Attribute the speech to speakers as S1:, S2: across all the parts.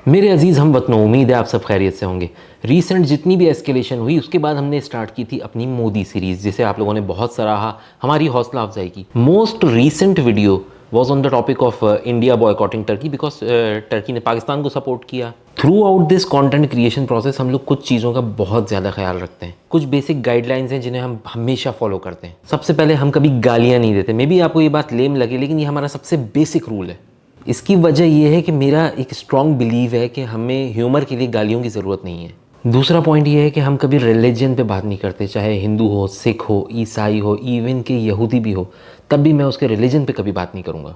S1: मेरे अजीज़ हम वतनों, उम्मीद है आप सब खैरियत से होंगे। रीसेंट जितनी भी एस्केलेशन हुई उसके बाद हमने स्टार्ट की थी अपनी मोदी सीरीज़, जिसे आप लोगों ने बहुत सराहा, हमारी हौसला अफजाई की। Most recent video was on the topic of India boycotting Turkey, because Turkey ने पाकिस्तान को सपोर्ट किया। Through out this content creation process हम लोग कुछ चीज़ों का बहुत ज़्यादा ख्याल रखते हैं। कुछ बेसिक गाइडलाइंस हैं जिन्हें हम हमेशा फॉलो करते हैं। सबसे पहले हम कभी गालियाँ नहीं देते। मे बी आपको ये बात लेम लगे, लेकिन ये हमारा सबसे बेसिक रूल है। इसकी वजह यह है कि मेरा एक स्ट्रॉन्ग बिलीव है कि हमें ह्यूमर के लिए गालियों की ज़रूरत नहीं है। दूसरा पॉइंट ये है कि हम कभी रिलीजन पे बात नहीं करते, चाहे हिंदू हो, सिख हो, ईसाई हो, इवन के यहूदी भी हो, तब भी मैं उसके रिलीजन पे कभी बात नहीं करूँगा।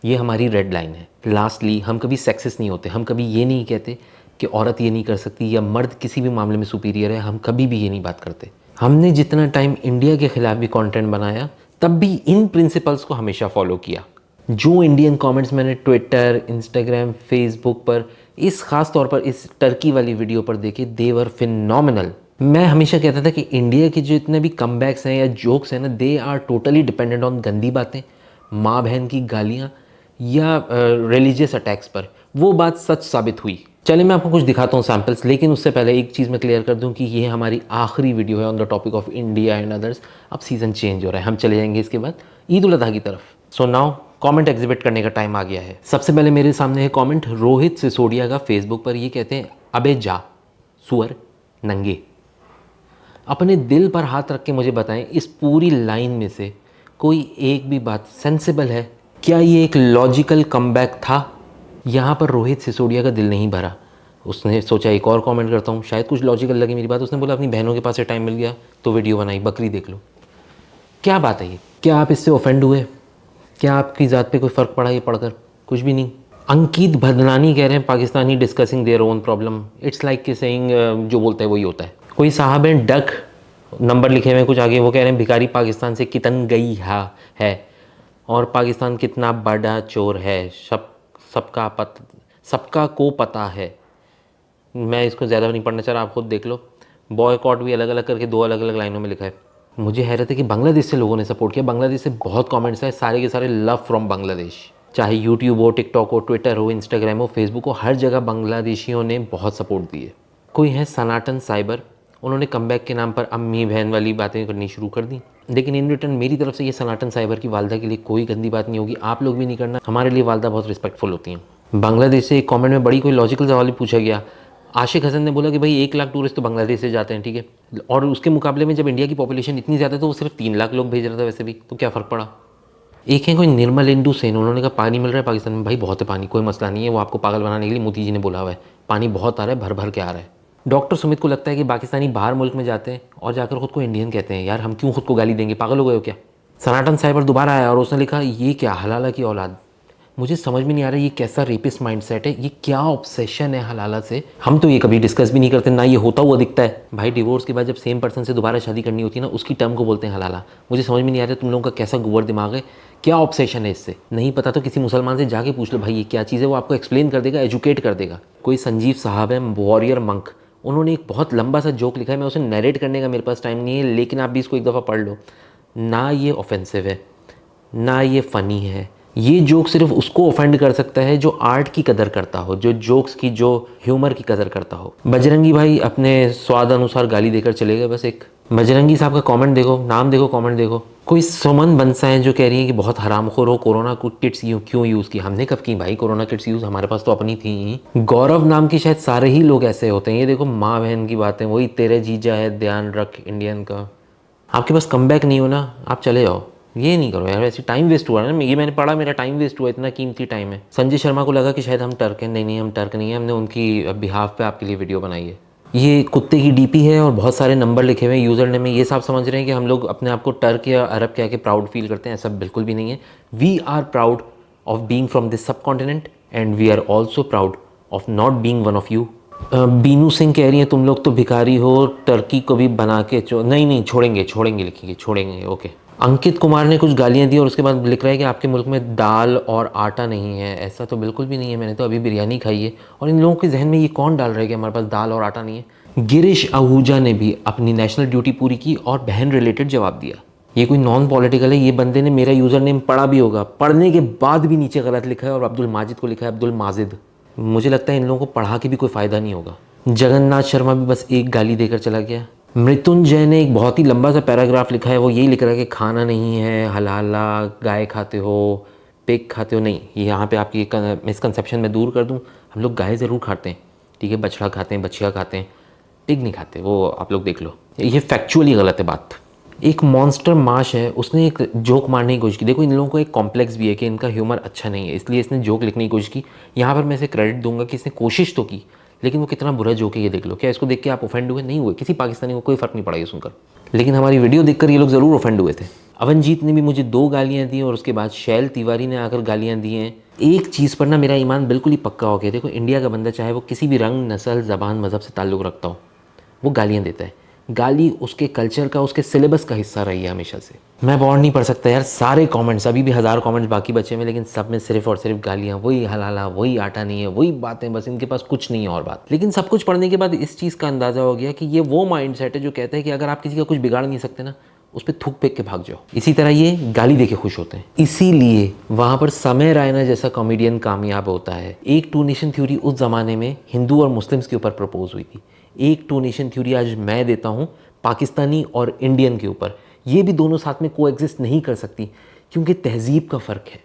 S1: ये हमारी रेड लाइन है। लास्टली, हम कभी सेक्सिस्ट नहीं होते। हम कभी ये नहीं कहते कि औरत ये नहीं कर सकती या मर्द किसी भी मामले में सुपीरियर है। हम कभी भी ये नहीं बात करते। हमने जितना टाइम इंडिया के ख़िलाफ़ भी कंटेंट बनाया, तब भी इन प्रिंसिपल्स को हमेशा फॉलो किया। जो इंडियन कमेंट्स मैंने ट्विटर, इंस्टाग्राम, फेसबुक पर, इस ख़ास तौर पर इस टर्की वाली वीडियो पर देखे, दे वर फिनोमिनल। मैं हमेशा कहता था कि इंडिया के जो इतने भी कमबैक्स हैं या जोक्स हैं ना, they are totally dependent on गंदी बातें, माँ बहन की गालियाँ या रिलीजियस अटैक्स पर। वो बात सच साबित हुई। चलिए मैं आपको कुछ दिखाता हूँ सैम्पल्स, लेकिन उससे पहले एक चीज़ मैं क्लियर कर दूँ कि ये हमारी आखिरी वीडियो है on the topic of India and others. अब सीज़न चेंज हो रहा है, हम चले जाएंगे इसके बाद ईद उल अज़हा की तरफ। सो नाउ कमेंट एग्जिबिट करने का टाइम आ गया है। सबसे पहले मेरे सामने है कमेंट रोहित सिसोदिया का फेसबुक पर। ये कहते हैं, अबे जा सुअर नंगे। अपने दिल पर हाथ रख के मुझे बताएं, इस पूरी लाइन में से कोई एक भी बात सेंसिबल है? क्या ये एक लॉजिकल कमबैक था? यहाँ पर रोहित सिसोदिया का दिल नहीं भरा। उसने सोचा एक और कमेंट करता हूँ, शायद कुछ लॉजिकल लगी मेरी बात। उसने बोला अपनी बहनों के पास से टाइम मिल गया तो वीडियो बनाई, बकरी देख लो। क्या बात है ये? क्या आप इससे ऑफेंड हुए? क्या आपकी ज़ात पे कोई फ़र्क पड़ा ये पढ़कर? कुछ भी नहीं। अंकित भदनानी कह रहे हैं, Pakistani discussing their own problem. It's like कि सेइंग जो बोलता है वही होता है। कोई साहब हैं डक, नंबर लिखे हुए हैं कुछ आगे, वो कह रहे हैं भिखारी पाकिस्तान से कितन गई है और पाकिस्तान कितना बड़ा चोर है, सबका को पता है। मैं इसको ज़्यादा नहीं पढ़ना चाह रहा, आप खुद देख लो। बॉयकॉट भी अलग अलग करके 2 अलग अलग लाइनों में लिखा है। मुझे हैरत है कि बांग्लादेश से लोगों ने सपोर्ट किया। बांग्लादेश से बहुत कमेंट्स आए, सारे के सारे लव फ्रॉम बांग्लादेश। चाहे यूट्यूब हो, टिकटॉक हो, ट्विटर हो, इंस्टाग्राम हो, फेसबुक हो, हर जगह बांग्लादेशियों ने बहुत सपोर्ट दी है। कोई है सनातन साइबर, उन्होंने कमबैक के नाम पर अम्मी बहन वाली बातें करनी शुरू कर दी, लेकिन इन रिटर्न मेरी तरफ से ये सनातन साइबर की वालदा के लिए कोई गंदी बात नहीं होगी। आप लोग भी नहीं करना, हमारे लिए वालदा बहुत रिस्पेक्टफुल होती हैं। बांग्लादेश से एक कमेंट में बड़ी कोई लॉजिकल सवाल पूछा गया। आशिक हसन ने बोला कि भाई 1 लाख टूरिस्ट तो बांग्लादेश से जाते हैं, ठीक है, और उसके मुकाबले में जब इंडिया की पॉपुलेशन इतनी ज़्यादा है तो वो सिर्फ 3 लाख लोग भेज रहा था वैसे भी, तो क्या फ़र्क पड़ा। एक है कोई निर्मल इंदु सेन, उन्होंने कहा पानी मिल रहा है पाकिस्तान में। भाई बहुत है पानी, कोई मसला नहीं है, वो आपको पागल बनाने के लिए मोदी जी ने बोला हुआ है। पानी बहुत आ रहा है, भर भर के आ रहा है। डॉक्टर सुमित को लगता है कि पाकिस्तानी बाहर मुल्क में जाते हैं और जाकर खुद को इंडियन कहते हैं। यार हम क्यों खुद को गाली देंगे, पागल हो गए हो क्या? सनातन साइबर दोबारा आया और उसने लिखा, ये क्या हलाला की औलाद। मुझे समझ में नहीं आ रहा ये कैसा रेपिस्ट माइंडसेट है, ये क्या ऑब्सेशन है हलाला से। हम तो ये कभी डिस्कस भी नहीं करते, ना ये होता हुआ दिखता है। भाई डिवोर्स के बाद जब सेम पर्सन से दोबारा शादी करनी होती है ना, उसकी टर्म को बोलते हैं हलाला। मुझे समझ में नहीं आ रहा तुम लोगों का कैसा गुवर दिमाग है, क्या ऑब्सेशन है इससे। नहीं पता तो किसी मुसलमान से जाके पूछ लो भाई ये क्या चीज़ है, वो आपको एक्सप्लेन कर देगा, एजुकेट कर देगा। कोई संजीव साहब है, वॉरियर मंक, उन्होंने एक बहुत लंबा सा जोक लिखा है। मैं उसे नरेट करने का मेरे पास टाइम नहीं है, लेकिन आप भी इसको एक दफ़ा पढ़ लो। ना ये ऑफेंसिव है, ना ये फ़नी है। ये जोक सिर्फ उसको ऑफेंड कर सकता है जो आर्ट की कदर करता हो, जो जोक्स की, जो ह्यूमर की कदर करता हो। बजरंगी भाई अपने स्वाद अनुसार गाली देकर चले गए। बस एक बजरंगी साहब का कमेंट देखो, नाम देखो, कमेंट देखो। कोई सुमन बंसा है जो कह रही है कि बहुत हरामखोर हो, कोरोना किट्स क्यों यूज़ की। हमने कब की भाई कोरोना किट्स यूज़, हमारे पास तो अपनी थी ही। गौरव नाम की शायद सारे ही लोग ऐसे होते हैं। ये देखो माँ बहन की बातें, वही तेरे जीजा है ध्यान रख इंडियन का। आपके पास कमबैक नहीं हो ना, आप चले जाओ। ये नहीं करो यार, ऐसे टाइम वेस्ट हुआ ना। ये मैंने पढ़ा, मेरा टाइम वेस्ट हुआ, इतना कीमती टाइम है। संजय शर्मा को लगा कि शायद हम टर्क हैं। नहीं हम टर्क नहीं है, हमने उनकी बिहाफ पे आपके लिए वीडियो बनाई है। ये कुत्ते की डीपी है और बहुत सारे नंबर लिखे हुए हैं यूज़र ने में। ये सब समझ रहे हैं कि हम लोग अपने आप को टर्क या अरब कह के प्राउड फील करते हैं। ऐसा बिल्कुल भी नहीं है। We are proud of being from this subcontinent and we are also proud of not being one of you. Binu Singh कह रही है तुम लोग तो भिखारी हो, टर्की को भी बना के नहीं छोड़ेंगे लिखेंगे, छोड़ेंगे। ओके। अंकित कुमार ने कुछ गालियां दी और उसके बाद लिख रहा है कि आपके मुल्क में दाल और आटा नहीं है। ऐसा तो बिल्कुल भी नहीं है, मैंने तो अभी बिरयानी खाई है। और इन लोगों के जहन में ये कौन डाल रहा है कि हमारे पास दाल और आटा नहीं है। गिरीश आहूजा ने भी अपनी नेशनल ड्यूटी पूरी की और बहन रिलेटेड जवाब दिया। ये कोई नॉन पॉलिटिकल है। ये बंदे ने मेरा यूज़र नेम पढ़ा भी होगा, पढ़ने के बाद भी नीचे गलत लिखा है और अब्दुल माजिद को लिखा है अब्दुल माजिद। मुझे लगता है इन लोगों को पढ़ा के भी कोई फ़ायदा नहीं होगा। जगन्नाथ शर्मा भी बस एक गाली देकर चला गया। मृत्युंजय ने एक बहुत ही लंबा सा पैराग्राफ लिखा है, वो यही लिख रहा है कि खाना नहीं है हलाला, गाय खाते हो, पिग खाते हो। नहीं, यहाँ पे आपकी मिसकंसेप्शन मैं दूर कर दूँ, हम लोग गाय ज़रूर खाते हैं, ठीक है, बछड़ा खाते हैं, बछिया खाते हैं, पिग नहीं खाते, वो आप लोग देख लो, ये फैक्चुअली गलत है बात। एक मॉन्स्टर माश है, उसने एक जोक मारने की कोशिश की। देखो इन लोगों को एक कॉम्प्लेक्स भी है कि इनका ह्यूमर अच्छा नहीं है, इसलिए इसने जोक लिखने की कोशिश की। यहाँ पर मैं इसे क्रेडिट दूंगा कि इसने कोशिश तो की, लेकिन वो कितना बुरा जोक है ये देख लो। क्या इसको देख के आप ऑफेंड हुए? नहीं हुए, किसी पाकिस्तानी को कोई फ़र्क नहीं पड़ा ये सुनकर, लेकिन हमारी वीडियो देखकर ये लोग ज़रूर ऑफेंड हुए थे। अवनजीत ने भी मुझे 2 गालियाँ दी और उसके बाद शैल तिवारी ने आकर गालियाँ दी हैं। एक चीज़ पर ना मेरा ईमान बिल्कुल ही पक्का हो गया। देखो इंडिया का बंदा चाहे वो किसी भी रंग, नस्ल, ज़बान, मज़हब से ताल्लुक़ रखता हो, वो गालियाँ देता है। गाली उसके कल्चर का, उसके सिलेबस का हिस्सा रही है हमेशा से। मैं और नहीं पढ़ सकता यार सारे कमेंट्स, अभी भी 1000 कमेंट्स बाकी बचे हुए, लेकिन सब में सिर्फ और सिर्फ गालियाँ, वही हलाला, वही आटा नहीं है, वही बातें, बस इनके पास कुछ नहीं है और बात। लेकिन सब कुछ पढ़ने के बाद इस चीज़ का अंदाज़ा हो गया कि ये वो माइंडसेट है जो कहता है कि अगर आप किसी का कुछ बिगाड़ नहीं सकते ना, उस पर थूक फेंक के भाग जाओ। इसी तरह ये गाली देके खुश होते हैं, इसीलिए वहाँ पर समय रायना जैसा कॉमेडियन कामयाब होता है। एक 2 नेशन थ्योरी उस ज़माने में हिंदू और मुस्लिम्स के ऊपर प्रपोज हुई थी, एक 2 नेशन थ्योरी आज मैं देता हूँ पाकिस्तानी और इंडियन के ऊपर। ये भी दोनों साथ में कोएग्जिस्ट नहीं कर सकती, क्योंकि तहज़ीब का फ़र्क है।